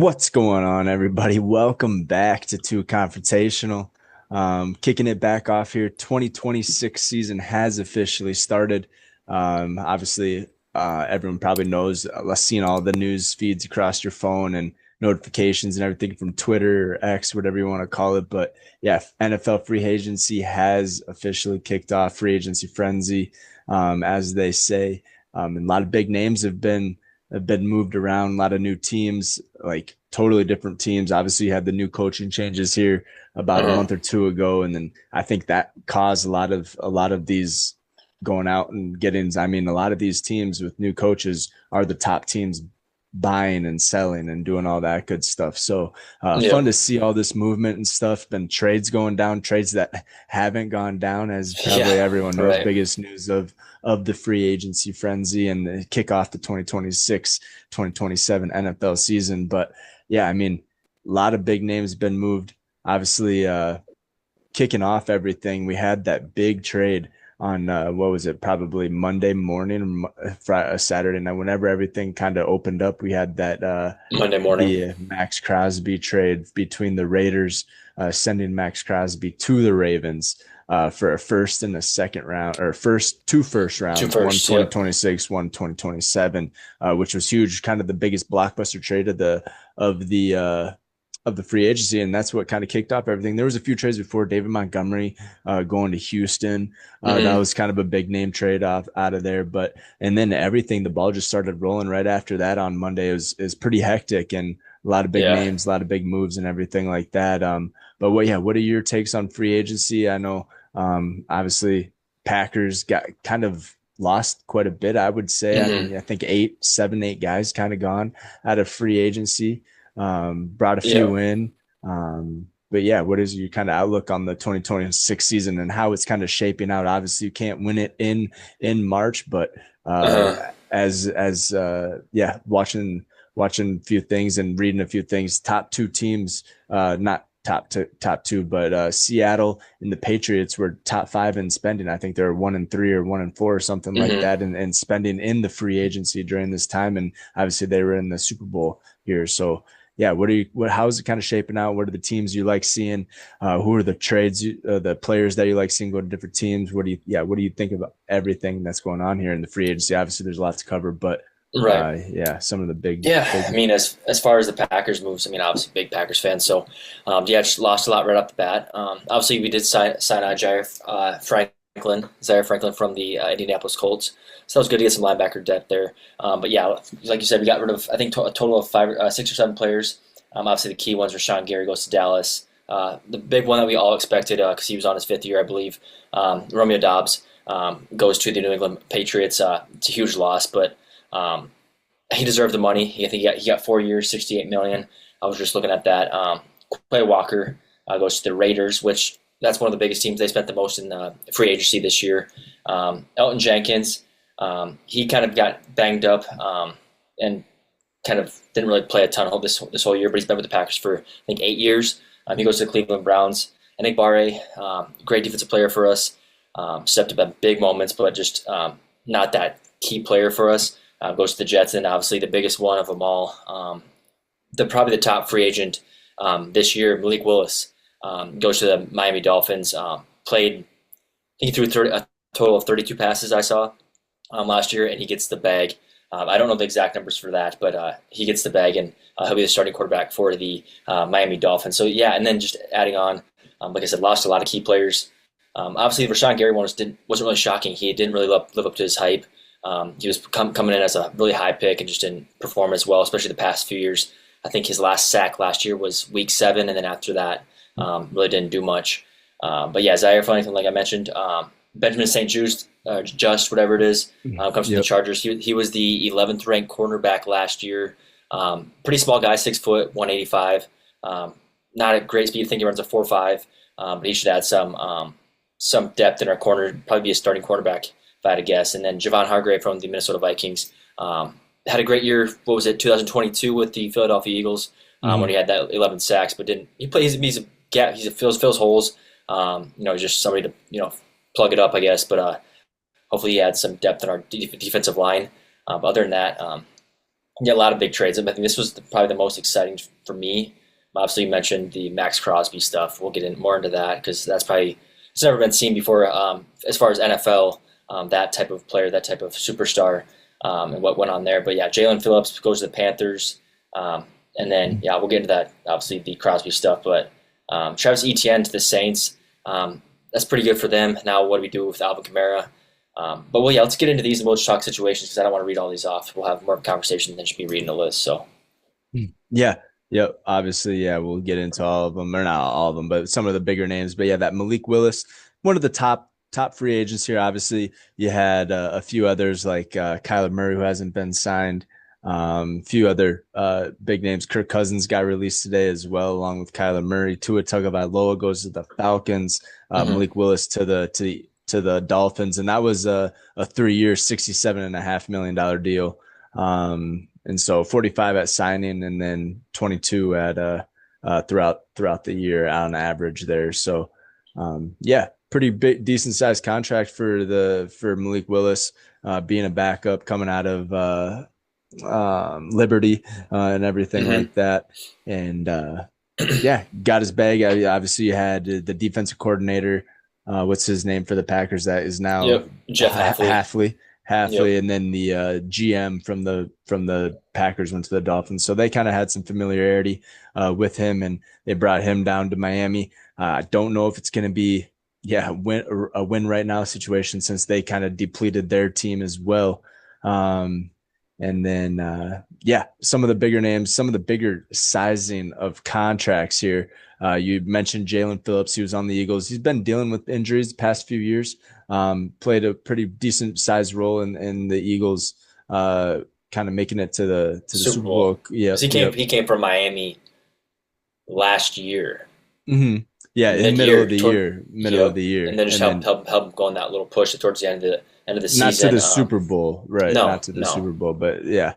What's going on, everybody? Welcome back to Two Confrontational. Kicking it back off here. 2026 season has officially started. Obviously, everyone probably knows, seen all the news feeds across your phone and notifications and everything from Twitter or X, whatever you want to call it. But yeah, NFL free agency has officially kicked off. Free agency frenzy, as they say. And a lot of big names have been moved around. A lot of new teams, like totally different teams. Obviously, you had the new coaching changes here about a Mhm. month or two ago, and then I think that caused a lot of these going out and getting. I mean, a lot of these teams with new coaches are the top teams buying and selling and doing all that good stuff. So fun Yep. to see all this movement and stuff. Been trades going down, trades that haven't gone down, as probably Yeah. everyone knows. Right. Biggest news of the free agency frenzy and the kick off the 2026 2027 NFL season. But yeah, I mean, a lot of big names been moved. Obviously, kicking off everything, we had that big trade on what was it? Probably Monday morning, Friday, Saturday night. Whenever everything kind of opened up, we had that Monday morning. the Max Crosby trade between the Raiders, sending Max Crosby to the Ravens. For a first and a second round, or two first Two rounds, one firsts. twenty Yep. twenty six, one 2027, which was huge, kind of the biggest blockbuster trade of the uh, of the free agency, and that's what kind of kicked off everything. There was a few trades before. David Montgomery going to Houston, that hmm was kind of a big name trade off out of there. But and then everything, the ball just started rolling right after that on Monday. Is pretty hectic and a lot of big Yeah. names, a lot of big moves, and everything like that. But what are your takes on free agency? I know, obviously, Packers got kind of lost quite a bit, I would say. I hmm mean, I think seven, eight guys kind of gone out of free agency. Brought a few Yep. in. But yeah, what is your kind of outlook on the 2026 season and how it's kind of shaping out? Obviously, you can't win it in March, but Uh-huh. yeah, watching a few things and reading a few things. Top two teams, not top two, but Seattle and the Patriots were top five in spending. I think they're 1-3 or 1-4 or something like hmm that, and spending in the free agency during this time. And obviously, they were in the Super Bowl here, so yeah, how is it kind of shaping out? What are the teams you like seeing? Who are the the players that you like seeing go to different teams? What do you think about everything that's going on here in the free agency? Obviously, there's a lot to cover, but Right. yeah, some of the Yeah. I big. mean, as far as the Packers moves, I mean, obviously, big Packers fan. So, yeah, just lost a lot right off the bat. Obviously, we did sign Zaire Franklin from the Indianapolis Colts. So that was good to get some linebacker depth there. But yeah, like you said, we got rid of I think a total of six or seven players. Obviously, the key ones were Sean Gary goes to Dallas. The big one that we all expected because he was on his fifth year, I believe. Romeo Dobbs goes to the New England Patriots. It's a huge loss, but he deserved the money. I think he got 4 years, 68 million. I was just looking at that. Quay Walker goes to the Raiders, which that's one of the biggest teams. They spent the most in free agency this year. Elton Jenkins, he kind of got banged up and kind of didn't really play a ton of this whole year, but he's been with the Packers for I think 8 years. He goes to the Cleveland Browns. I think Barre, great defensive player for us, stepped up at big moments, but just not that key player for us. Goes to the Jets, and obviously the biggest one of them all, probably the top free agent this year, Malik Willis, goes to the Miami Dolphins. Played, he threw a total of 32 passes I saw last year, and he gets the bag. I don't know the exact numbers for that, but he gets the bag, and he'll be the starting quarterback for the Miami Dolphins. So yeah, and then just adding on, like I said, lost a lot of key players. Obviously, Rashawn Gary wasn't really shocking. He didn't really live up to his hype. He was coming in as a really high pick and just didn't perform as well, especially the past few years. I think his last sack last year was week 7, and then after that, really didn't do much. But yeah, Zaire Franklin, like I mentioned, Benjamin St. Just whatever it is, comes from the Yep. Chargers. He was the 11th ranked cornerback last year. Pretty small guy, 6 foot, 185. Not a great speed. I think he runs a 4.5, but he should add some depth in our corner. Probably be a starting cornerback if I had to guess. And then Javon Hargrave from the Minnesota Vikings had a great year. What was it, 2022 with the Philadelphia Eagles when Mhm. he had that 11 sacks, but didn't. He plays. He's a gap. Fills holes. Just somebody to plug it up, I guess. But hopefully he adds some depth in our defensive line. But other than that, Yeah, a lot of big trades. I think this was probably the most exciting for me. Obviously, you mentioned the Max Crosby stuff. We'll get more into that because that's probably it's never been seen before as far as NFL, that type of player, that type of superstar, and what went on there. But yeah, Jalen Phillips goes to the Panthers, um, and then yeah, we'll get into that. Obviously, the Crosby stuff, but Travis Etienne to the Saints. That's pretty good for them. Now, what do we do with Alvin Kamara? But well, yeah, let's get into these and we'll just talk situations because I don't want to read all these off. We'll have more of a conversation than just be reading a list. So, Yeah. Yep. Obviously, yeah, we'll get into all of them, or not all of them, but some of the bigger names. But yeah, that Malik Willis, one of the top free agents here. Obviously, you had a few others like Kyler Murray, who hasn't been signed. A few other big names. Kirk Cousins got released today as well, along with Kyler Murray. Tua Tagovailoa goes to the Falcons. mm-hmm. Malik Willis to the Dolphins, and that was a 3 year, $67.5 million deal. And so 45 at signing and then 22 at throughout the year on average there. So yeah, pretty big, decent sized contract for Malik Willis, being a backup coming out of Liberty and everything Mm-hmm. like that. And yeah, got his bag. Obviously, you had the defensive coordinator. What's his name for the Packers? That is now Yep, Jeff Halfley. Halfley, Yep. and then the GM from the Packers went to the Dolphins. So they kind of had some familiarity with him, and they brought him down to Miami. I don't know if it's going to be a win right now situation since they kind of depleted their team as well. Um, and then yeah, some of the bigger names, some of the bigger sizing of contracts here. You mentioned Jalen Phillips. He was on the Eagles. He's been dealing with injuries the past few years. Played a pretty decent sized role in the Eagles, kind of making it to the Super Super Bowl. Bowl. Because Yep, he yep. came from Miami last year, hmm Yeah, in mid year, middle of yep, the and year, then just and then help him go on that little push towards the end of the not to season. the Super Bowl, right? No, Not to the no, Super Bowl, but yeah,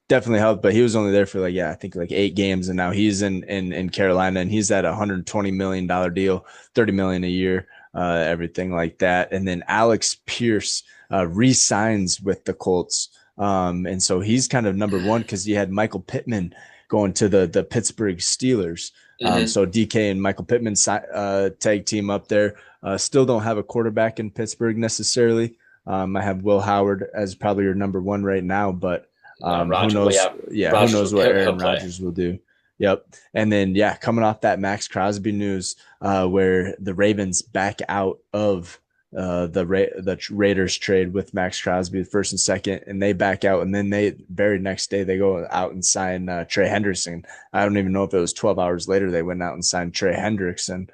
definitely helped. But he was only there for like, yeah, I think like 8 games, and now he's in Carolina, and he's at $120 million deal, 30 million a year, everything like that. And then Alex Pierce re-signs with the Colts, and so he's kind of number one because you had Michael Pittman going to the Pittsburgh Steelers. mm-hmm. So DK and Michael Pittman tag team up there. Still don't have a quarterback in Pittsburgh necessarily. I have Will Howard as probably your number one right now, but who Roger. Well, knows? yeah, Yeah, who Rogers knows what he'll Aaron play. Rodgers will do? Yep. And then yeah, coming off that Max Crosby news, where the Ravens back out of the Raiders trade with Max Crosby, the first and second, and they back out, and then they very next day they go out and sign Trey Henderson. I don't even know if it was 12 hours later they went out and signed Trey Hendrickson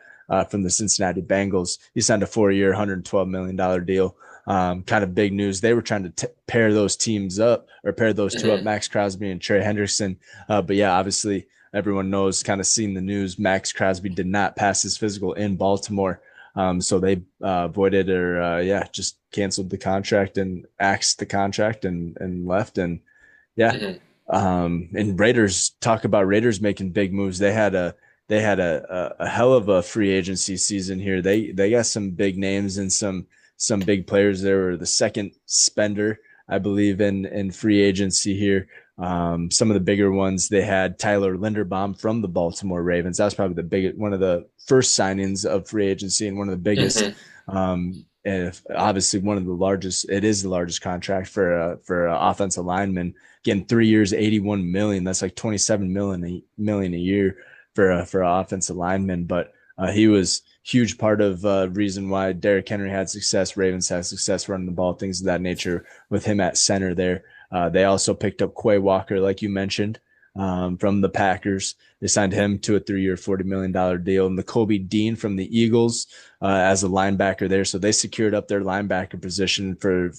from the Cincinnati Bengals. He signed a 4 year, $112 million deal. Kind of big news. They were trying to pair those teams up or pair those two up, Mm-hmm. Max Crosby and Trey Henderson. But yeah, obviously everyone knows, kind of seen the news. Max Crosby did not pass his physical in Baltimore. So they voided or yeah, just canceled the contract and axed the contract and left. And yeah, Mm-hmm. and Raiders, talk about Raiders making big moves. They had a hell of a free agency season here. They got some big names and some big players. They were the second spender, I believe, in free agency here. Some of the bigger ones, they had Tyler Linderbaum from the Baltimore Ravens. That was probably the biggest, one of the first signings of free agency and one of the biggest. Mm-hmm. And obviously one of the largest. It is the largest contract for offensive lineman. Again, 3 years, 81 million. That's like 27 million a year for an offensive lineman. But he was huge part of reason why Derrick Henry had success, Ravens had success running the ball, things of that nature with him at center there. They also picked up Quay Walker, like you mentioned, from the Packers. They signed him to a 3 year, $40 million deal. And the Kobe Dean from the Eagles as a linebacker there. So they secured up their linebacker position for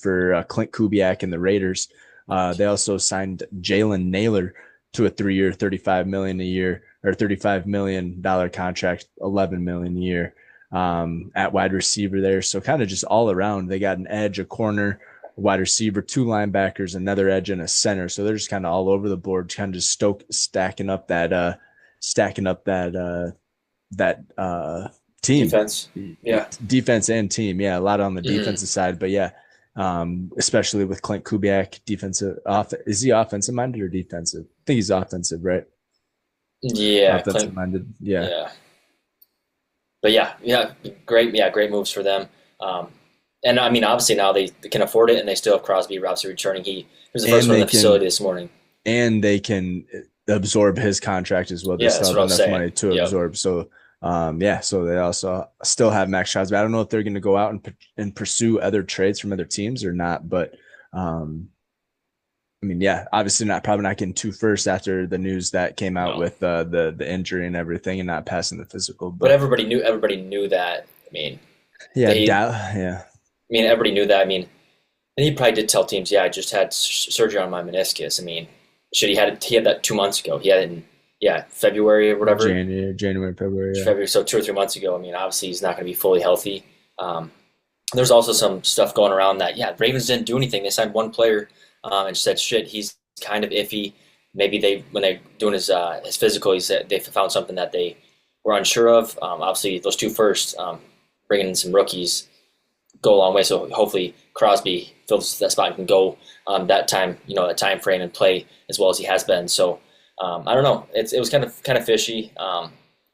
Clint Kubiak and the Raiders. They also signed Jalen Naylor to a 3 year, 35 million a year or $35 million contract, 11 million a year at wide receiver there. So kind of just all around, they got an edge, a corner, a wide receiver, two linebackers, another edge, and a center. So they're just kind of all over the board, kind of just stacking up that team, Defense. Yeah. defense and team. Yeah, a lot on the Mm-hmm. defensive side, but yeah. especially with Clint Kubiak, defensive. Is he offensive minded or defensive? I think he's offensive, right? Yeah, Offensive Clint. minded. Yeah, Yeah, but yeah, great moves for them. Um, and I mean, obviously now they can afford it, and they still have Crosby, obviously returning. He was the first and one in they the facility can this morning. absorb his contract as well. They Yeah, still that's have what I was enough saying. money to Yep. absorb. So, yeah. So they also still have Max Crosby. I don't know if they're going to go out and pursue other trades from other teams or not, but um, I mean, yeah, obviously not probably not getting two first after the news that came out No, with the injury and everything and not passing the physical. but But everybody knew that. I mean, yeah, they. yeah, I mean, everybody knew that. I mean, and he probably did tell teams, "Yeah, I just had surgery on my meniscus." I mean, shit, he had that 2 months ago. He had it in February or whatever, January, February. Yeah, February, so 2 or 3 months ago. I mean, obviously he's not going to be fully healthy. Um, there's also some stuff going around that Ravens didn't do anything. They signed one player and said shit. He's kind of iffy. Maybe they when they're doing his physical, he said they found something that they were unsure of. Obviously, those two first, bringing in some rookies, go a long way. So hopefully Crosby fills that spot and can go that time, that time frame and play as well as he has been. So I don't know. It was kind of fishy.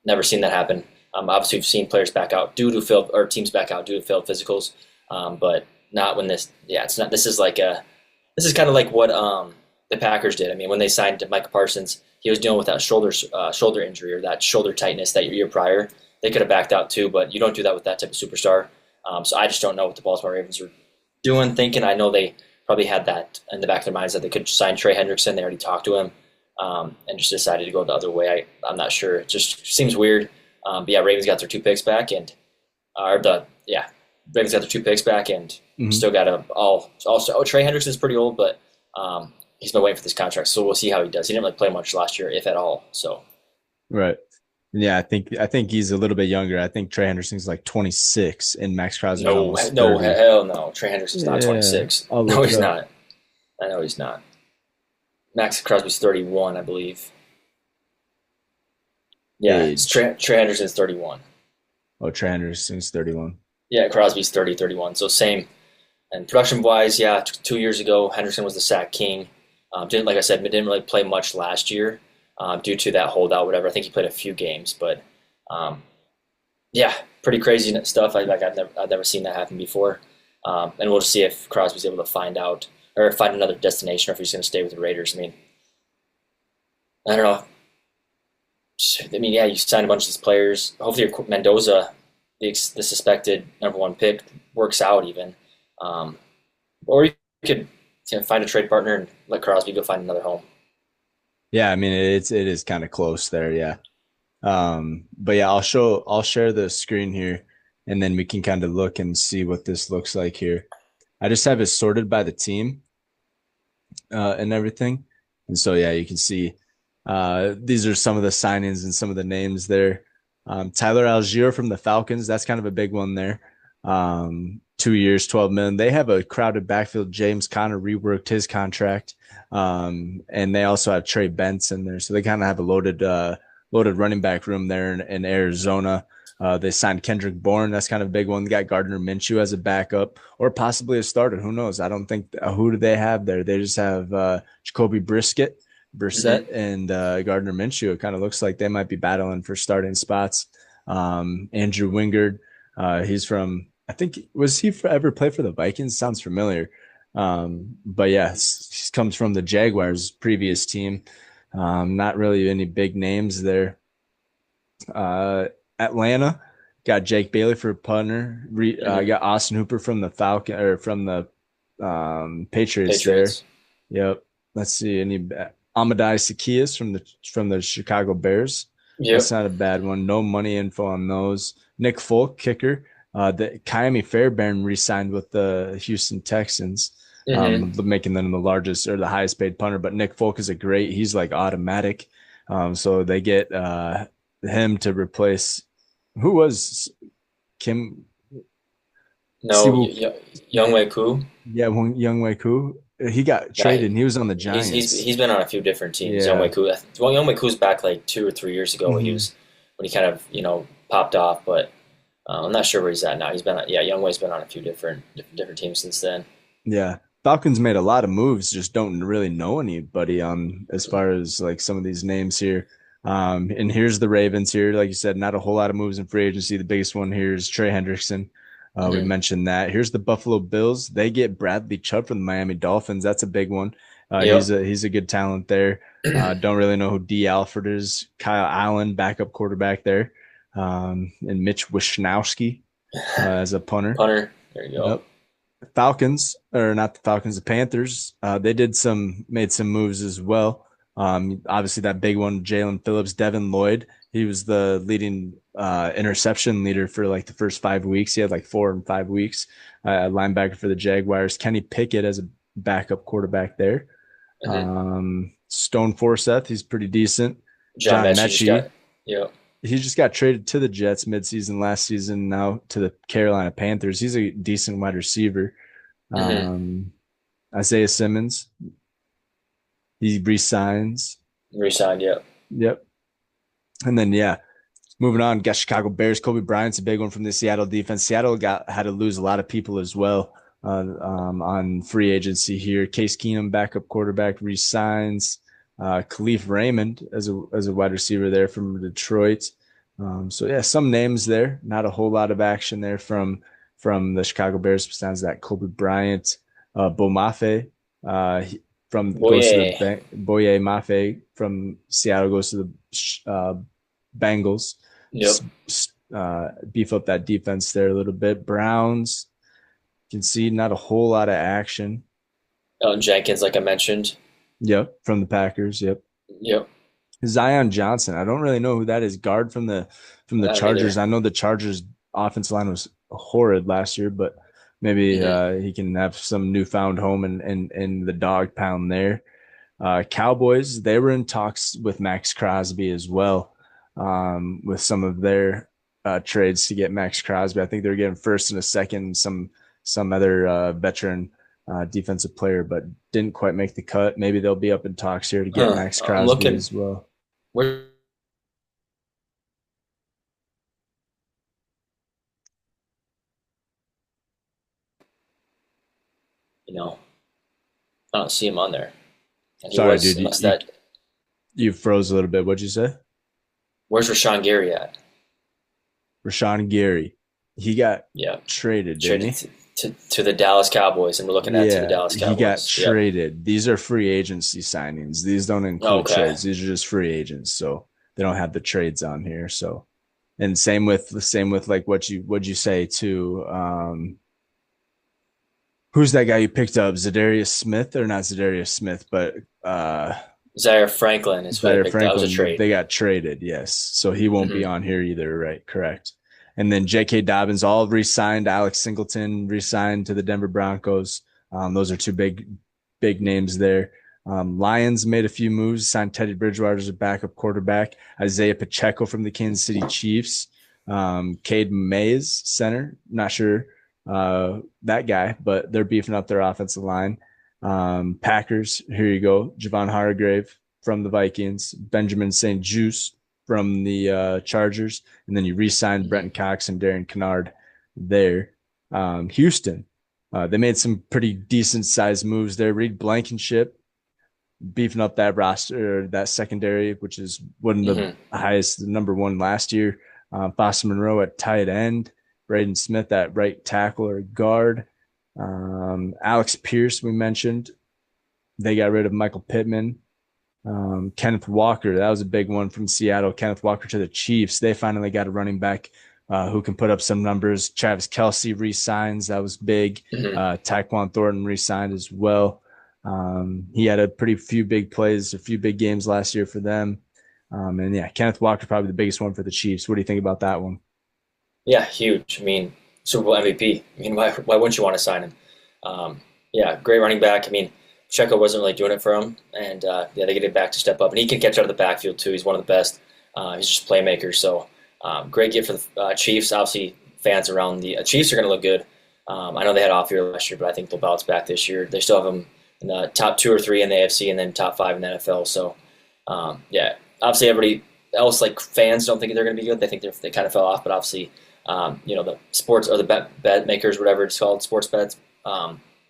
Never seen that happen. Obviously, we've seen players back out due to failed or teams back out due to failed physicals, but not when this. Yeah, it's not. This is kind of like what the Packers did. I mean, when they signed Micah Parsons, he was dealing with that shoulder injury or that shoulder tightness that year prior. They could have backed out too, but you don't do that with that type of superstar. So I just don't know what the Baltimore Ravens were doing, thinking. I know they probably had that in the back of their minds that they could sign Trey Hendrickson. They already talked to him and just decided to go the other way. I'm not sure. It just seems weird. But yeah, Ravens got their two picks back, and or the yeah, Ravens got their two picks back, and mm-hmm. still got a all. Also, Trey Hendrickson's pretty old, but he's been waiting for this contract, so we'll see how he does. He didn't really play much last year, if at all. So Right. Yeah, I think he's a little bit younger. I think Trey Henderson's like 26 and Max Crosby's no, almost no, 30. hell no. Trey Hendrickson's not Yeah, 26. I'll No, look it he's up. not. I know he's not. Max Crosby's 31, I believe. Yeah, Age. Trey Henderson's 31. Oh, Trey Henderson's 31. Yeah, Crosby's 30, 31. So same. And production wise, yeah, 2 years ago, Henderson was the sack king. Didn't like I said, didn't really play much last year due to that holdout, whatever. I think he played a few games, but um, yeah, pretty crazy stuff. I've never seen that happen before. And we'll just see if Crosby's able to find out or find another destination, or if he's going to stay with the Raiders. I mean, I don't know. I mean, yeah, you signed a bunch of these players. Hopefully, Mendoza, the suspected number one pick, works out even. Um, or you could find a trade partner and let Crosby go find another home. Yeah, I mean it is kind of close there, yeah. But yeah, I'll share the screen here and then we can kind of look and see what this looks like here. I just have it sorted by the team and everything. And so yeah, you can see these are some of the signings and some of the names there. Tyler Algier from the Falcons, that's kind of a big one there. 2 years, 12 million. They have a crowded backfield. James Conner reworked his contract. And they also have Trey Benson there. So they kind of have a loaded running back room there in Arizona. They signed Kendrick Bourne. That's kind of a big one. They got Gardner Minshew as a backup or possibly a starter. Who knows? I don't think who do they have there? They just have Jacoby Brissett, Mm-hmm. and Gardner Minshew. It kind of looks like they might be battling for starting spots. Andrew Wingard, he's from I think was he ever play for the Vikings? Sounds familiar. But yes, he comes from the Jaguars' previous team. Not really any big names there. Uh, Atlanta got Jake Bailey for punter. Mm-hmm. Got Austin Hooper from the Falcon or from the Patriots there. Patriots. Yep. Let's see. Any Amadai Sakias from the Chicago Bears. That's Yep. not a bad one. No money info on those. Nick Folk, kicker. The Kaimi Fairbairn re-signed with the Houston Texans, Mm-hmm. making them the largest or the highest paid punter. But Nick Folk is a great. He's like automatic. So they get him to replace who was Kim No, Siwoo. Young Wei Koo. Yeah, Young Wei Koo. He got Yeah, traded and he was on the he's Giants. he's been on a few different teams. Young Wei Yeah. Koo. Well, Young Wei Koo's back like 2 or 3 years ago. Hmm. When he kind of popped off, but I'm not sure where he's at now. He's been Young Wei's been on a few different teams since then. Yeah. Falcons made a lot of moves, just don't really know anybody as far as like some of these names here. And here's the Ravens here. Like you said, not a whole lot of moves in free agency. The biggest one here is Trey Hendrickson. We Hmm. mentioned that. Here's the Buffalo Bills. They get Bradley Chubb from the Miami Dolphins. That's a big one. He's Yep. a good talent there. Don't really know who D. Alford is. Kyle Allen, backup quarterback there, and Mitch Wishnowsky as a punter. Punter. There you go. Yep. Falcons, or not the Falcons, the Panthers. They made some moves as well. Obviously, that big one, Jalen Phillips, Devin Lloyd. He was the leading interception leader for like the first 5 weeks. He had like 4 and 5 weeks. Linebacker for the Jaguars. Kenny Pickett as a backup quarterback there. Hmm. Stone Forseth, he's pretty decent. John John Mechie just got. Mechie, Yep. he just got traded to the Jets midseason last season, now to the Carolina Panthers. He's a decent wide receiver. Hmm. Um, Isaiah Simmons, he resigns. Resigned. Yep. Yep. And then yeah, moving on, got Chicago Bears. Kobe Bryant's a big one from the Seattle defense. Seattle got had to lose a lot of people as well on free agency here. Case Keenum, backup quarterback, resigns. Khalif Raymond as a wide receiver there from Detroit. So yeah, some names there. Not a whole lot of action there from the Chicago Bears besides that Kobe Bryant, Bo Mafe, from goes to the Boye. Boye Mafe from Seattle goes to the Bengals. Yep. Beef up that defense there a little bit. Browns can see not a whole lot of action. Elton Jenkins, like I mentioned. Yep, from the Packers. Yep. Yep. Zion Johnson. I don't really know who that is. Guard from the I don't either. Chargers. I know the Chargers offensive line was horrid last year, but maybe Hmm. he can have some newfound home in the dog pound there. Cowboys, they were in talks with Max Crosby as well, with some of their trades to get Max Crosby. I think they're getting first and a second, some other veteran defensive player, but didn't quite make the cut. Maybe they'll be up in talks here to get Huh. Max I'm Crosby looking. as well. Where you know, I don't see him on there. And he Sorry, was, dude, unless that. you froze a little bit. What'd you say? Where's Rashawn Gary at? Rashawn Gary, he got Yeah, traded, didn't traded he? to the Dallas Cowboys, and we're looking at to the Yeah, Dallas he got Cowboys. Yep. traded. These are free agency signings. These don't include Okay. trades. These are just free agents. So they don't have the trades on here. So and same with like what'd you say to who's that guy you picked up? Zadarius Smith or not Zadarius Smith, but Zaire Franklin is who they Zaire picked. That was a Franklin, trade. they got traded, yes. So he won't be Hmm. on here either, right? Correct. And then J.K. Dobbins all re-signed. Alex Singleton re-signed to the Denver Broncos. Those are two big names there. Lions made a few moves, signed Teddy Bridgewater as a backup quarterback. Isaiah Pacheco from the Kansas City Chiefs. Cade Mays, center. Not sure that guy, but they're beefing up their offensive line. Packers, here you go. Javon Hargrave from the Vikings, Benjamin St. Juice from the Chargers, and then you re-signed Hmm. Brenton Cox and Darren Kennard there. Houston, they made some pretty decent sized moves there. Reed Blankenship beefing up that roster, that secondary, which is one of the Hmm. highest, number one last year. Foster Monroe at tight end, Braden Smith at right tackle or guard. Alex Pierce, we mentioned. They got rid of Michael Pittman. Kenneth Walker, that was a big one from Seattle. Kenneth Walker to the Chiefs. They finally got a running back who can put up some numbers. Travis Kelsey re-signs. That was big. Hmm. Tyquan Thornton re-signed as well. He had a pretty few big plays, a few big games last year for them. And yeah, Kenneth Walker probably the biggest one for the Chiefs. What do you think about that one? Yeah, huge. I mean, Super Bowl MVP. I mean, why wouldn't you want to sign him? Um, yeah, great running back. I mean, Checo wasn't really doing it for him, and yeah, they get it back to step up, and he can catch out of the backfield too. He's one of the best. He's just a playmaker. So great get for the Chiefs. Obviously, fans around the Chiefs are going to look good. I know they had off year last year, but I think they'll bounce back this year. They still have them in the top two or three in the AFC, and then top five in the NFL. So yeah, obviously everybody else like fans don't think they're going to be good. They think they kind of fell off, but obviously the sports or the bet makers, whatever it's called, sports bets.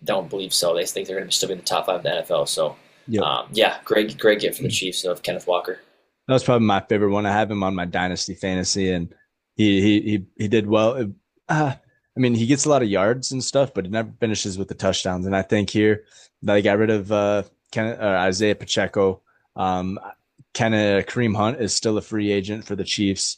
don't believe so. They think they're going to still be in the top five of the NFL. So, Yep. yeah, great get for the Chiefs of Kenneth Walker. That was probably my favorite one. I have him on my dynasty fantasy, and he did well. I mean, he gets a lot of yards and stuff, but he never finishes with the touchdowns. And I think here they got rid of Isaiah Pacheco. Um, Kareem Hunt is still a free agent for the Chiefs.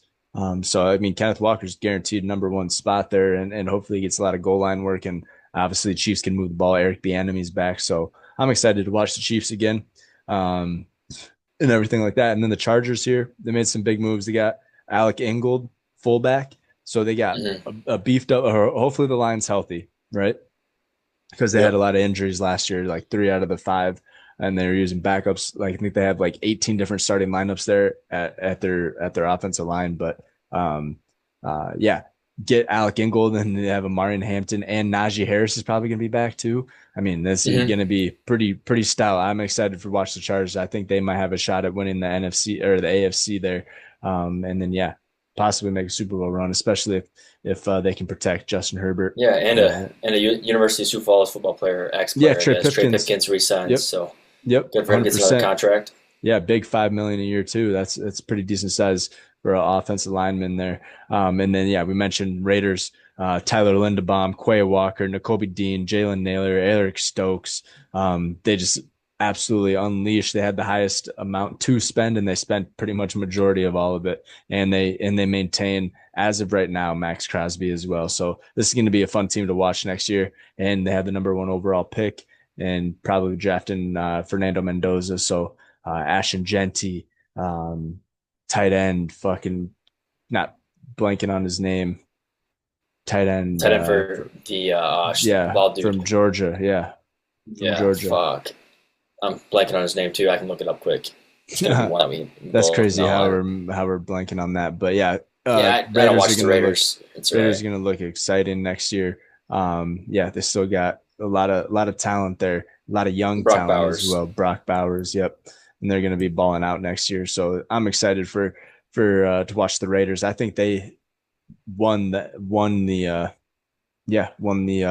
So I mean, Kenneth Walker's guaranteed number one spot there, and hopefully he gets a lot of goal line work. And obviously, the Chiefs can move the ball. Eric Bieniemy's back, so I'm excited to watch the Chiefs again. Um, and everything like that. And then the Chargers here, they made some big moves. They got Alec Ingold, fullback. So they got Mm-hmm. a beefed up, or hopefully the line's healthy, right? Because they had a Yep. lot of injuries last year, like 3 out of the 5, and they're using backups. Like I think they have like 18 different starting lineups there at their offensive line. But um, yeah, get Alec Ingold, and they have Amari Hampton, and Najee Harris is probably going to be back too. I mean, this is Mm-hmm. going to be pretty stout. I'm excited for watch the Chargers. I think they might have a shot at winning the NFC or the AFC there, and then yeah, possibly make a Super Bowl run, especially if they can protect Justin Herbert. Yeah, Uh, and a University of Sioux Falls football player, ex yeah, player, I Trey guess Trey Pipkins. Pipkins resigns. Yep, So yep, good for him. Gets another 100%. contract. Yeah, big 5 million a year too. That's pretty decent size for an offensive lineman there. And then yeah, we mentioned Raiders, Tyler Linderbaum, Quay Walker, N'Kobe Dean, Jalen Naylor, Eric Stokes. They just absolutely unleashed. They had the highest amount to spend, and they spent pretty much majority of all of it. And they maintain as of right now Max Crosby as well. So this is going to be a fun team to watch next year. And they have the number one overall pick and probably drafting Fernando Mendoza. So Ashton Genty, um, tight end, fucking not blanking on his name. Tight end, Tight end for the yeah, bald dude. from Georgia. Yeah, from Yeah, Georgia. fuck. I'm blanking on his name too. I can look it up quick. It's gonna be one that we That's both crazy know. how we're blanking on that. But yeah, Yeah, I don't Raiders are watch the gonna look Raiders. It's Raiders alright. are gonna look exciting next year. Yeah, they still got a lot of talent there, a lot of young Brock talent as Bowers. well. Brock Bowers, yep, and they're gonna be balling out next year. So I'm excited for to watch the Raiders. I think they won the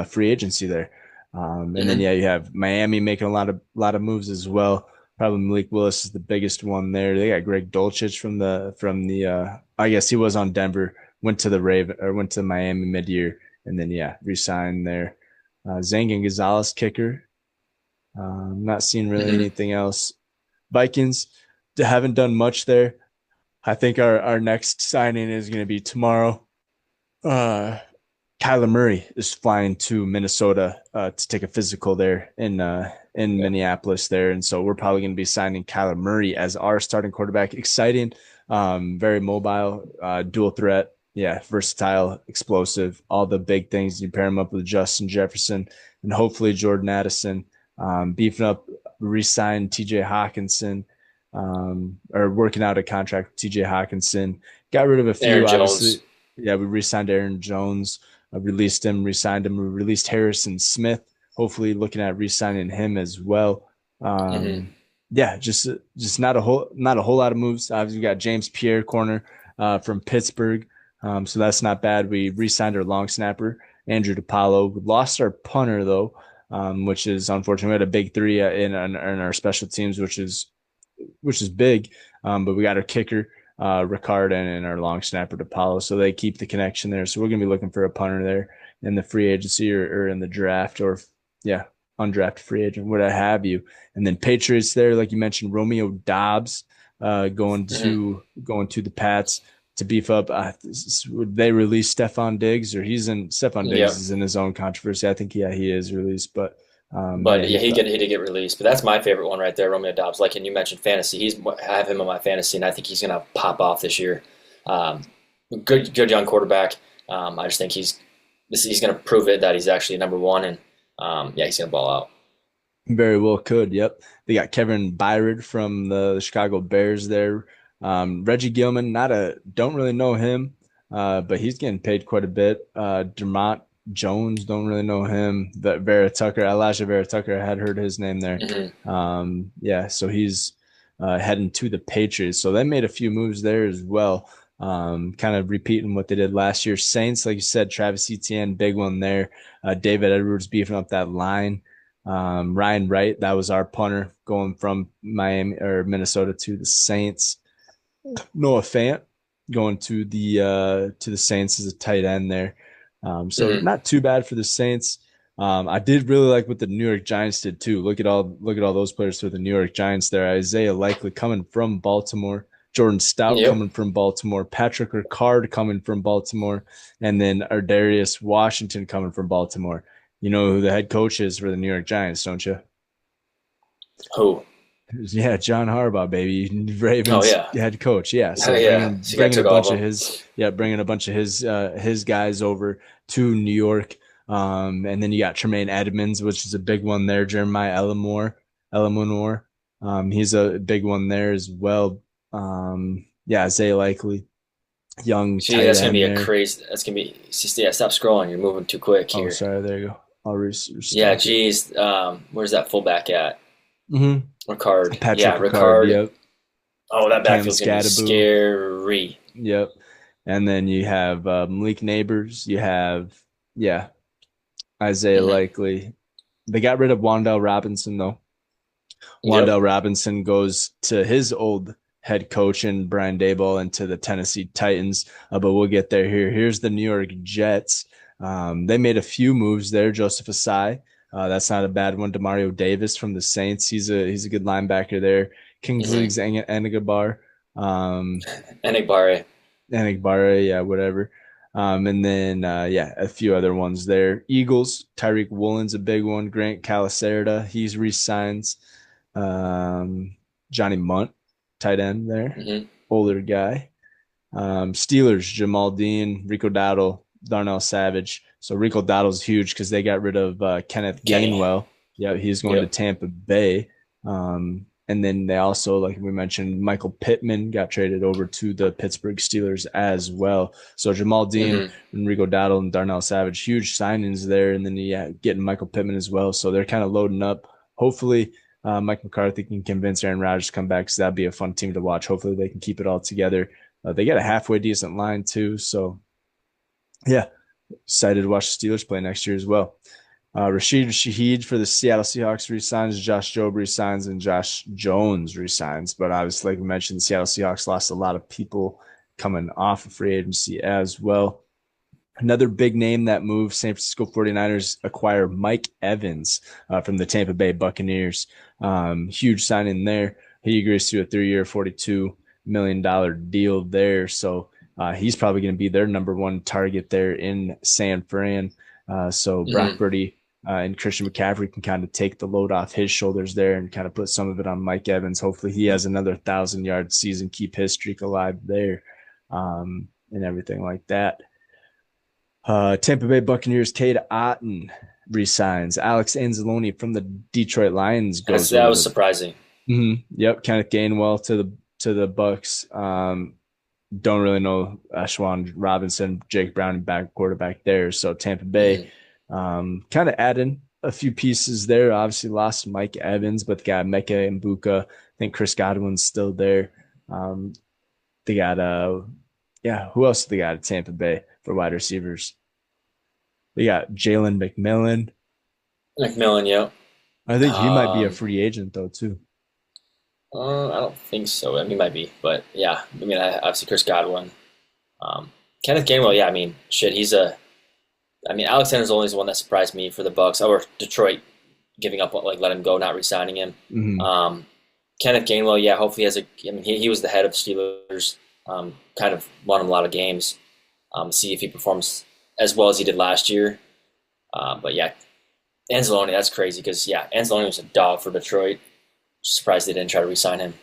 free agency there. And then Mm-hmm. yeah, you have Miami making a lot of moves as well. Probably Malik Willis is the biggest one there. They got Greg Dulcich from the I guess he was on Denver, went to Miami mid-year, and then yeah, re-signed there. Zangin Gonzalez kicker. Not seeing really Mm-hmm. anything else. Vikings haven't done much there. I think our next signing is going to be tomorrow. Uh, Kyler Murray is flying to Minnesota to take a physical there in Yeah. Minneapolis there, and so we're probably going to be signing Kyler Murray as our starting quarterback. Exciting, very mobile, dual threat, yeah, versatile, explosive, all the big things. You pair him up with Justin Jefferson and hopefully Jordan Addison, beefing up, re-signed T.J. Hawkinson, or working out a contract with T.J. Hawkinson. Got rid of a few, Aaron obviously. Jones. Yeah, we re-signed Aaron Jones, released him, re-signed him, we released Harrison Smith. Hopefully, looking at re-signing him as well. Mm-hmm. Yeah, just not a whole lot of moves. Obviously, we got James Pierre corner from Pittsburgh, so that's not bad. We re-signed our long snapper Andrew DePaulo. We lost our punter though, which is unfortunate. We had a big three in our special teams, which is big. But we got our kicker, Ricard, and our long snapper DePaulo, so they keep the connection there. So we're gonna be looking for a punter there in the free agency or in the draft, or yeah, undrafted free agent, what have you. And then Patriots there, like you mentioned, Romeo Dobbs Mm-hmm. going to the Pats to beef up. Would they release Stephon Diggs, or Stephon Diggs Yep. is in his own controversy? I think yeah, he is released, but yeah, But yeah, he did get released. But that's my favorite one right there, Romeo Dobbs. Like, and you mentioned fantasy. I have him on my fantasy, and I think he's gonna pop off this year. Um, good young quarterback. I just think he's gonna prove it that he's actually number one, and yeah, he's gonna ball out. Very well could. Yep. They got Kevin Byard from the Chicago Bears there. Reggie Gilman, don't really know him, but he's getting paid quite a bit. Dermont Jones, don't really know him. But Elijah Vera Tucker, I had heard his name there. Hmm. Yeah, so he's heading to the Patriots. So they made a few moves there as well. kind of repeating what they did last year. Saints, like you said, Travis Etienne, big one there. David Edwards beefing up that line. Ryan Wright, that was our punter going from Miami or Minnesota to the Saints. Noah Fant going to the Saints as a tight end there. So Hmm. not too bad for the Saints. I did really like what the New York Giants did too. Look at all those players for the New York Giants there. Isaiah Likely coming from Baltimore, Jordan Stout Yep. coming from Baltimore, Patrick Ricard coming from Baltimore, and then Ardarius Washington coming from Baltimore. You know who the head coach is for the New York Giants, don't you? Who? Yeah, John Harbaugh, baby, Oh Ravens yeah. head coach. Yeah, so Yeah. bringing So you guy bringing a took all of bunch of them. his guys over to New York. And then you got Tremaine Edmonds, which is a big one there. Jeremiah Eleanor, he's a big one there as well. Yeah, Zay Likely, young Gee, tight that's gonna be end a there. crazy. That's gonna be. It's just, yeah, stop scrolling. You're moving too quick Oh, here. sorry, there you go. I'll Yeah, restock it. geez. Where's that fullback at? Ricard. Patrick Yeah, Ricard, Ricard. yep. Oh, that Cam backfield's gonna be Scadaboo, scary. yep. And then you have Malik Neighbors. You have, yeah, Isaiah Hmm. Likely. They got rid of Wandell Robinson, though. Yep. Wandell Robinson goes to his old head coach and Brian Daboll and to the Tennessee Titans. But we'll get there here. Here's the New York Jets. They made a few moves there. Joseph Asai. That's not a bad one. Demario Davis from the Saints. He's a good linebacker there. Kingsley Hmm. Engabar. Um, Enigbare. Enigbare, yeah, whatever. And then yeah, a few other ones there. Eagles, Tyreek Woolen's a big one. Grant Calacerda, he's re-signs. Um, Johnny Munt, tight end there, Hmm. older guy. Steelers, Jamal Dean, Rico Dowdle, Darnell Savage. So Rico Dowdle's huge because they got rid of Kenneth Kenny. Gainwell. Yeah, he's going to Yep. Tampa Bay. And then they also, like we mentioned, Michael Pittman got traded over to the Pittsburgh Steelers as well. So Jamal Dean Hmm. and Rico Dowdle and Darnell Savage, huge signings there. And then yeah, getting Michael Pittman as well. So they're kind of loading up. Hopefully, Mike McCarthy can convince Aaron Rodgers to come back because that'd be a fun team to watch. Hopefully, they can keep it all together. They got a halfway decent line too. So yeah, excited to watch the Steelers play next year as well. Rashid Shaheed for the Seattle Seahawks resigns, Josh Jobe resigns, and Josh Jones resigns. But obviously, like we mentioned, the Seattle Seahawks lost a lot of people coming off of free agency as well. Another big name that moved, San Francisco 49ers acquire Mike Evans from the Tampa Bay Buccaneers. Huge signing there. He agrees to a 3-year, $42 million deal there. So he's probably going to be their number one target there in San Fran. So Brock Hmm. Purdy and Christian McCaffrey can kind of take the load off his shoulders there and kind of put some of it on Mike Evans. Hopefully he has another 1,000-yard season, keep his streak alive there, and everything like that. Tampa Bay Buccaneers, Cade Otton resigns. Alex Anzalone from the Detroit Lions goes That over was to. surprising. Yep, Kenneth Gainwell to the Bucks. Don't really know Ashwan Robinson, Jake Brown, and back quarterback there. So Tampa Bay, Hmm. kind of adding a few pieces there. Obviously lost Mike Evans, but they got Mecca and Buka. I think Chris Godwin's still there. Um, they got yeah, who else do they got at Tampa Bay for wide receivers? They got Jalen McMillan. McMillan. Yep. I think he might be a Um, free agent though too. I don't think so. I mean, he might be, but yeah. I mean, obviously Chris Godwin. Kenneth Gainwell. Yeah. I mean, shit. He's a. I mean, Alexander's only is the one that surprised me for the Bucks or Detroit giving up, like let him go, not re-signing him. Mm-hmm. Um, Kenneth Gainwell, yeah, hopefully has a. I mean, he was the head of Steelers. Kind of won him a lot of games. See if he performs as well as he did last year. But yeah, Anzalone, that's crazy because yeah, Anzalone was a dog for Detroit. Surprised they didn't try to re-sign him.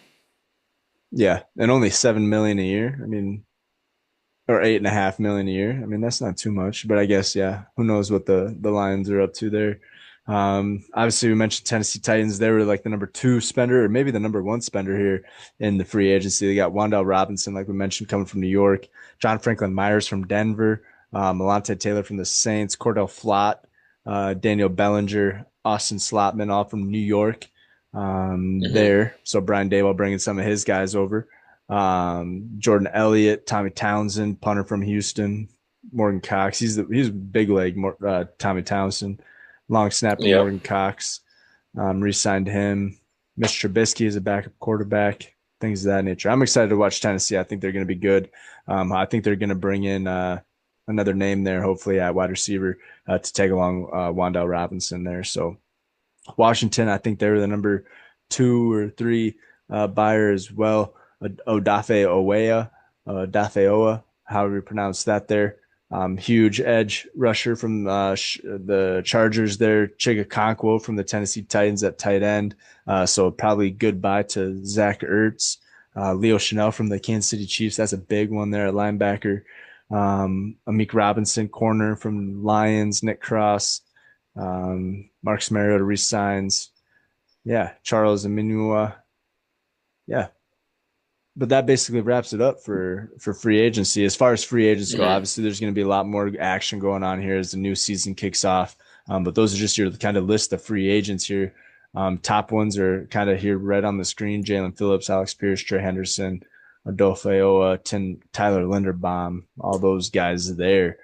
Yeah, and only 7 million a year. I mean, or 8.5 million a year. I mean, that's not too much, but I guess yeah, who knows what the Lions are up to there. Obviously, we mentioned Tennessee Titans. They were like the number two spender, or maybe the number one spender here in the free agency. They got Wandell Robinson, like we mentioned, coming from New York. John Franklin Myers from Denver. Malante Taylor from the Saints. Cordell Flott, Daniel Bellinger, Austin Slotman, all from New York. Hmm. There, so Brian Daboll bringing some of his guys over. Jordan Elliott, Tommy Townsend, punter from Houston, Morgan Cox. He's big leg, Tommy Townsend, long snapper Yep. Morgan Cox. Re-signed him. Mitch Trubisky is a backup quarterback. Things of that nature. I'm excited to watch Tennessee. I think they're going to be good. I think they're going to bring in another name there, hopefully at wide receiver to tag along Wan'Dale Robinson there. So Washington, I think they're the number 2 or 3 buyer as well. Odafe Owea, Dafeoa, however you pronounce that there. Huge edge rusher from the Chargers there. Chigakonkwo from the Tennessee Titans at tight end. So probably goodbye to Zach Ertz. Leo Chanel from the Kansas City Chiefs. That's a big one there at linebacker. Amik Robinson, corner from Lions. Nick Cross. Marcus Mariota resigns. Yeah, Charles Aminua. Yeah, but that basically wraps it up for free agency. As far as free agents go, Hmm. obviously there's going to be a lot more action going on here as the new season kicks off. But those are just your kind of list of free agents here. Top ones are kind of here right on the screen: Jalen Phillips, Alex Pierce, Trey Henderson, Adolfo Oa, Tyler Linderbaum, all those guys there.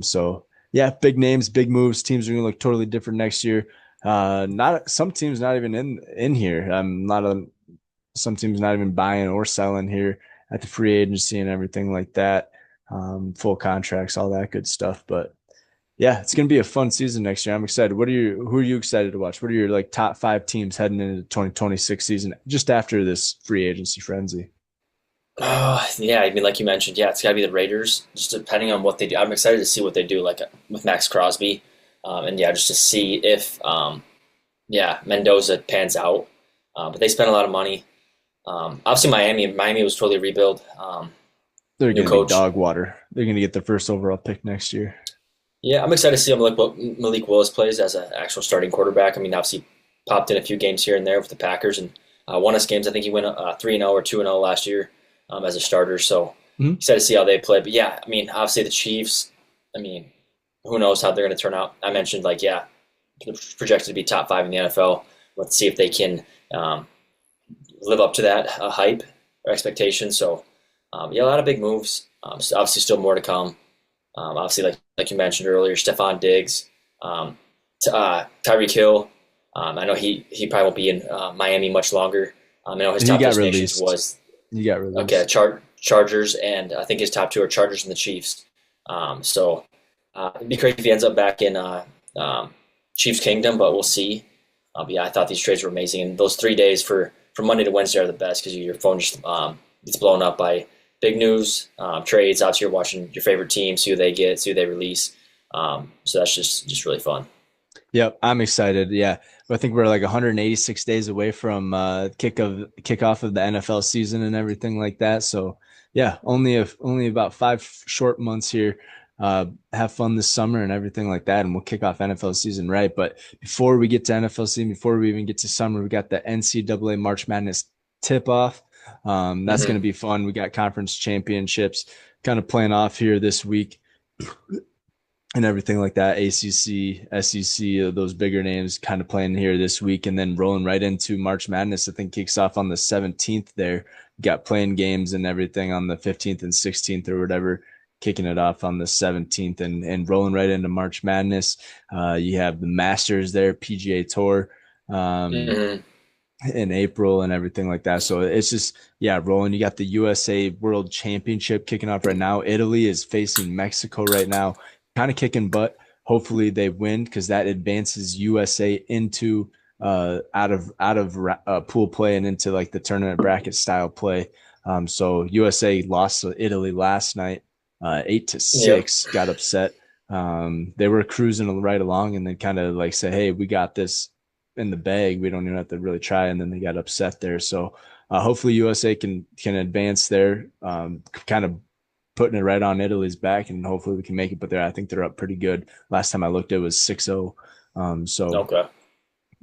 So yeah, big names, big moves. Teams are going to look totally different next year. Not some teams not even in here. Not a some teams not even buying or selling here at the free agency and everything like that. Full contracts, all that good stuff. But yeah, it's gonna be a fun season next year. I'm excited. Who are you excited to watch? What are your like top 5 teams heading into the 2026 season just after this free agency frenzy? Yeah, I mean, like you mentioned, yeah, it's got to be the Raiders. Just depending on what they do, I'm excited to see what they do, like with Max Crosby, and yeah, just to see if, yeah, Mendoza pans out. But they spent a lot of money. Obviously, Miami was totally rebuild. They're New gonna be coach. dog water. They're gonna get the first overall pick next year. Yeah, I'm excited to see how Malik Willis plays as an actual starting quarterback. I mean, obviously, popped in a few games here and there with the Packers and won us games. I think he went 3-0 or 2-0 last year as a starter. So Mhm. excited to see how they play. But yeah, I mean, obviously the Chiefs. I mean, who knows how they're going to turn out? I mentioned like yeah, projected to be top 5 in the NFL. Let's see if they can live up to that hype or expectation. So yeah, a lot of big moves. So obviously, still more to come. Obviously, like you mentioned earlier, Stephon Diggs, Tyreek Hill. I know he probably won't be in Miami much longer. I know his He top got destinations released. was He got okay, released. Chargers, and I think his top 2 are Chargers and the Chiefs. So it'd be crazy if he ends up back in Chiefs Kingdom, but we'll see. But yeah, I thought these trades were amazing, and those 3 days from Monday to Wednesday are the best because your phone just gets blown up by big news, trades. Obviously, you're watching your favorite team, see who they get, see who they release. So that's just really fun. Yep, I'm excited. Yeah, I think we're like 186 days away from kickoff of the NFL season and everything like that. So yeah, only about 5 short months here. Have fun this summer and everything like that, and we'll kick off NFL season right. But before we get to NFL season, before we even get to summer, we got the NCAA March Madness tip off. That's going to Hmm. be fun. We got conference championships kind of playing off here this week and everything like that. ACC, SEC, those bigger names kind of playing here this week, and then rolling right into March Madness. I think kicks off on the 17th. There, got playing games and everything on the 15th and 16th or whatever. Kicking it off on the 17th and rolling right into March Madness. You have the Masters there, PGA Tour. Um, Hmm. in April and everything like that. So it's just, yeah, rolling. You got the USA World Championship kicking off right now. Italy is facing Mexico right now, kind of kicking butt. Hopefully they win because that advances USA into out of pool play and into like the tournament bracket style play. So USA lost to Italy last night, eight to Yep. six. Got upset. They were cruising right along and then kind of like say, "Hey, we got this in the bag. We don't even have to really try." And then they got upset there. So hopefully USA can advance there, kind of putting it right on Italy's back, and hopefully we can make it. But I think they're up pretty good. Last time I looked, it was 6-0. So Okay.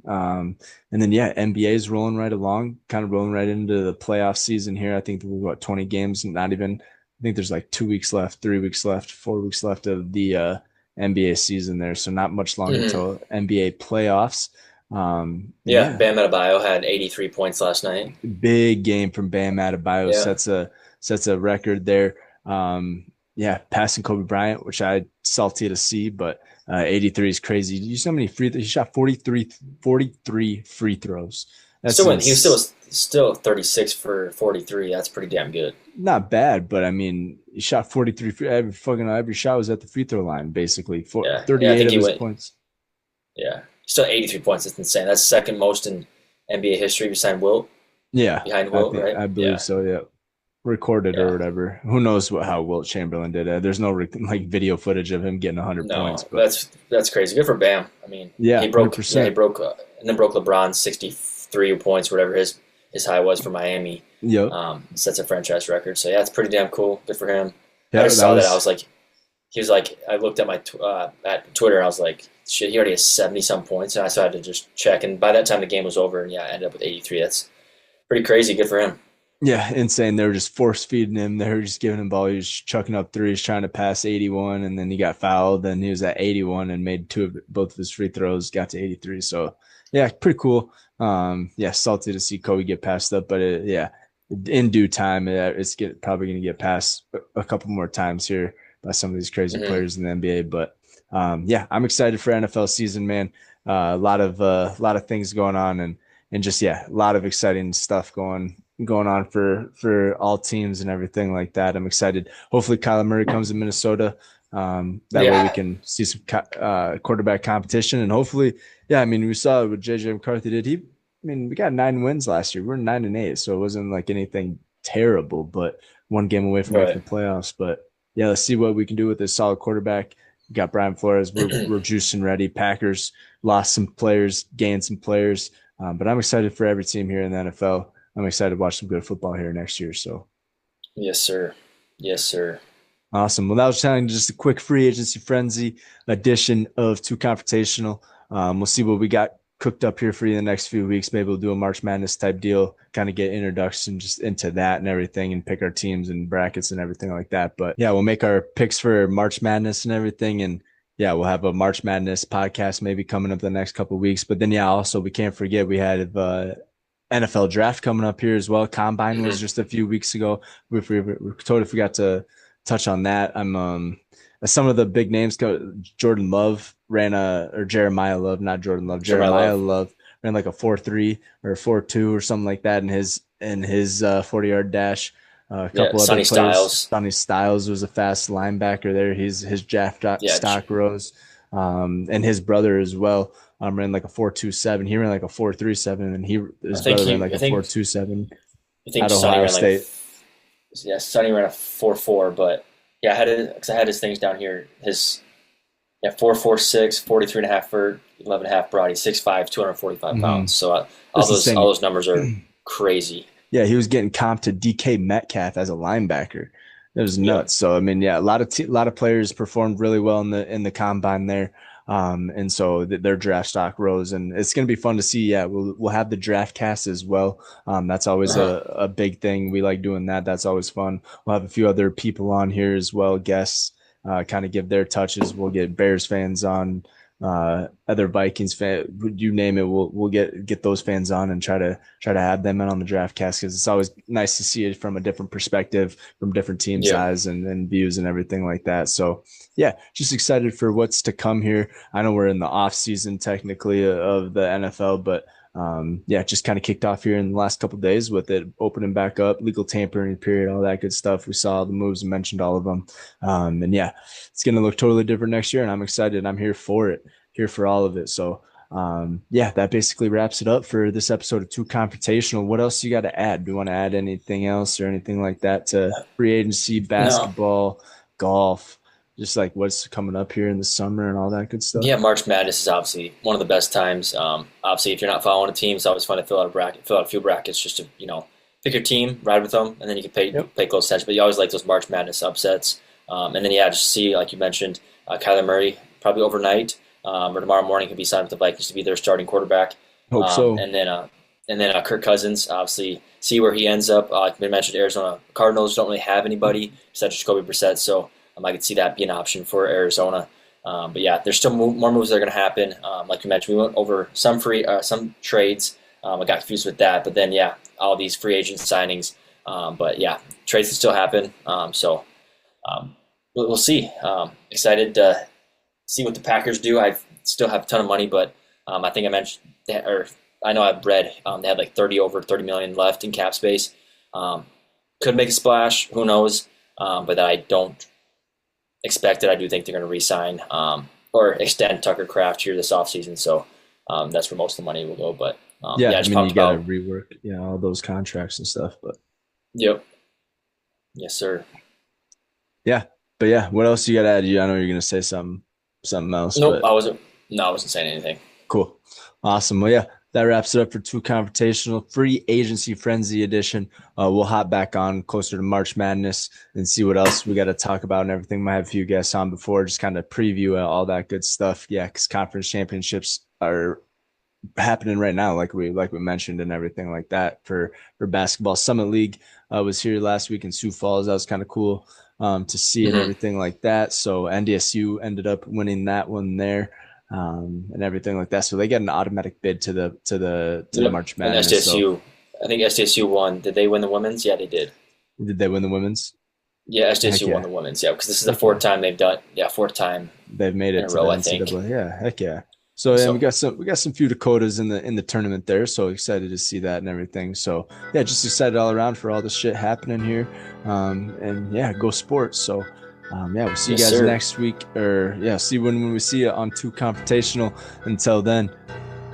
um, and then yeah, NBA is rolling right along, kind of rolling right into the playoff season here. I think we've got 20 games, not even. I think there's like 2 weeks left, 3 weeks left, 4 weeks left of the NBA season there. So not much longer Hmm. till NBA playoffs. And Yeah, yeah, Bam Adebayo had 83 points last night. big game from Bam Adebayo Yeah, sets a record there. Yeah, passing Kobe Bryant, which I salty to see, but 83 is crazy. You see how many he shot 43 free throws. That's still went. He was still 36 for 43. That's pretty damn good. not bad, but I mean, he shot 43 every shot was at the free throw line basically. For Yeah, yeah. I 38 think of he his went. points. Yeah, still 83 points. That's insane. That's second most in NBA history Yeah, behind Wilt, right? I believe Yeah, so, yeah. Recorded or yeah. whatever. Who knows how Wilt Chamberlain did it? There's no like video footage of him getting 100 points, No, but that's crazy. Good for Bam. I mean, yeah, he broke. Yeah, he 100%. broke, and then broke LeBron's 63 points, whatever his high was for Miami. Yep. Sets a franchise record. So yeah, it's pretty damn cool. Good for him. I Yeah, just that saw that. I was was like, he was like, I looked at at Twitter. And I was like, shit, he already has 70 some points, and I so I had to just check. And by that time, the game was over, and yeah, I ended up with 83. That's pretty crazy. Good for him. yeah, insane. They were just force feeding him. They were just giving him ball. He was chucking up threes, trying to pass 81, and then he got fouled. Then he was at 81 and made both of his free throws, got to 83. So yeah, pretty cool. Yeah, salty to see Kobe get passed up, but yeah, in due time, probably going to get passed a couple more times here by some of these crazy Hmm. players in the NBA. But yeah, I'm excited for NFL season, man. A lot of things going on, and just yeah, a lot of exciting stuff going on for all teams and everything like that. I'm excited. Hopefully, Kyler Murray comes to Minnesota. That way, we Yeah, can see some quarterback competition, and hopefully, yeah. I mean, we saw what JJ McCarthy did. I mean, we got 9 wins last year. We're 9-8, so it wasn't like anything terrible, but one game away from making right. the playoffs. But yeah, let's see what we can do with this solid quarterback. We got Brian Flores. We're juicing ready. Packers lost some players, gained some players, but I'm excited for every team here in the NFL. I'm excited to watch some good football here next year. So Yes, sir. Yes, sir. awesome. Well, that was telling just a quick free agency frenzy edition of Two Confrontational. We'll see what we got cooked up here for you in the next few weeks. Maybe we'll do a March Madness type deal, kind of get introduction just into that and everything, and pick our teams and brackets and everything like that. But yeah, we'll make our picks for March Madness and everything, and yeah, we'll have a March Madness podcast maybe coming up the next couple of weeks. But then yeah, also we can't forget we had NFL draft coming up here as well. Combine was Hmm. just a few weeks ago. We totally forgot to touch on that. I'm some of the big names go. Jordan Love ran or Jeremiah Love, not Jordan Love. Sure, my Jeremiah love. Love ran like a 4.3 or 4.2 or something like that in his 40-yard dash. A Yeah, couple other Sonny players. Styles. Sonny Styles was a fast linebacker there. His draft Yeah, stock rose, and his brother as well. Ran like a 4.27. He ran like a 4.37, and I his think brother ran he. like I a think 4.27 I think out of Sonny Ohio ran like State. yeah, Sonny ran a 4.4, but yeah, I had it because I had his things down here. His yeah 4.46, 43 and a half for 11 and a half broad. He's 6'5", 245 pounds. Mm-hmm. So That's all insane. those numbers are crazy. Yeah, he was getting comped to DK Metcalf as a linebacker. It was Yep. nuts. So I mean, yeah, a lot of players performed really well in the combine there, and so their draft stock rose, and it's going to be fun to see. Yeah, we'll have the draft cast as well. That's always Uh-huh. a big thing. We like doing that. That's always fun. We'll have a few other people on here as well, guests, kind of give their touches. We'll get Bears fans on, other Vikings fan, you name it, we'll get those fans on and try to have them in on the draft cast because it's always nice to see it from a different perspective, from different teams' Yep. eyes and views and everything like that. So yeah, just excited for what's to come here. I know we're in the off season technically of the NFL, but yeah, just kind of kicked off here in the last couple of days with it opening back up, legal tampering period, all that good stuff. We saw the moves and mentioned all of them. And yeah, it's going to look totally different next year, and I'm excited. I'm here for it, here for all of it. So, yeah, that basically wraps it up for this episode of Two Confrontational. What else you got to add? Do you want to add anything else or anything like that to free agency, No. basketball, golf, just like what's coming up here in the summer and all that good stuff? Yeah, March Madness is obviously one of the best times. Obviously, if you're not following a team, it's always fun to fill out a few brackets just to pick your team, ride with them, and then you can Yep. pay close attention. But you always like those March Madness upsets, and then yeah, just see like you mentioned, Kyler Murray probably overnight or tomorrow morning he'll be signed with the Vikings to be their starting quarterback, Hope um, so. and then uh, and then Kirk Cousins obviously see where he ends up. Like we mentioned, Arizona Cardinals don't really have anybody except Jacoby Brissett, so I could see that be an option for Arizona. But yeah, there's still more moves that are going to happen. Like you mentioned, we went over some trades. I got confused with that, but then yeah, all these free agent signings. But yeah, trades can still happen. Um, we'll see. Excited to see what the Packers do. I still have a ton of money, but I think I mentioned that, or I know I've read they had like 30 million left in cap space. Um, could make a splash. Who knows? But that I don't expect it. I do think they're going to re-sign or extend Tucker Kraft here this offseason. So that's where most of the money will go. But Yeah, yeah, I just mean, you pumped got to about. rework, all those contracts and stuff. But Yep. Yes, sir. yeah, but yeah, what else you got to add? I know you're gonna say something else, Nope. but I wasn't saying anything. cool, awesome. Well, yeah, that wraps it up for Two Confrontational Free Agency Frenzy Edition. We'll hop back on closer to March Madness and see what else we got to talk about and everything. Might have a few guests on before, just kind of preview all that good stuff. Yeah, because conference championships are happening right now, like we mentioned, and everything like that for basketball. Summit League was here last week in Sioux Falls. That was kind of cool to see and Mm-hmm. everything like that. So NDSU ended up winning that one there. And everything like that. So they get an automatic bid to the Yep. March And Madness. So SDSU, I think SDSU won. Did they win the women's? Yeah, they did. did they win the women's? Yeah, Heck SDSU won yeah. the women's. Yeah, because this is the Heck fourth yeah. time they've done. Yeah, fourth time They've made in it a to the row, I think. NCAA. Yeah, heck yeah. So and So we got some few Dakotas in the tournament there. So excited to see that and everything. So yeah, just excited all around for all the shit happening here. And yeah, go sports. So yeah, we'll see you yes, guys sir. next week. Or yeah, see when we see you on Two Confrontational. Until then,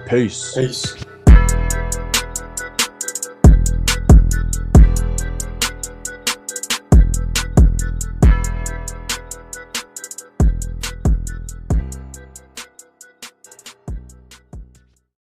peace. Peace.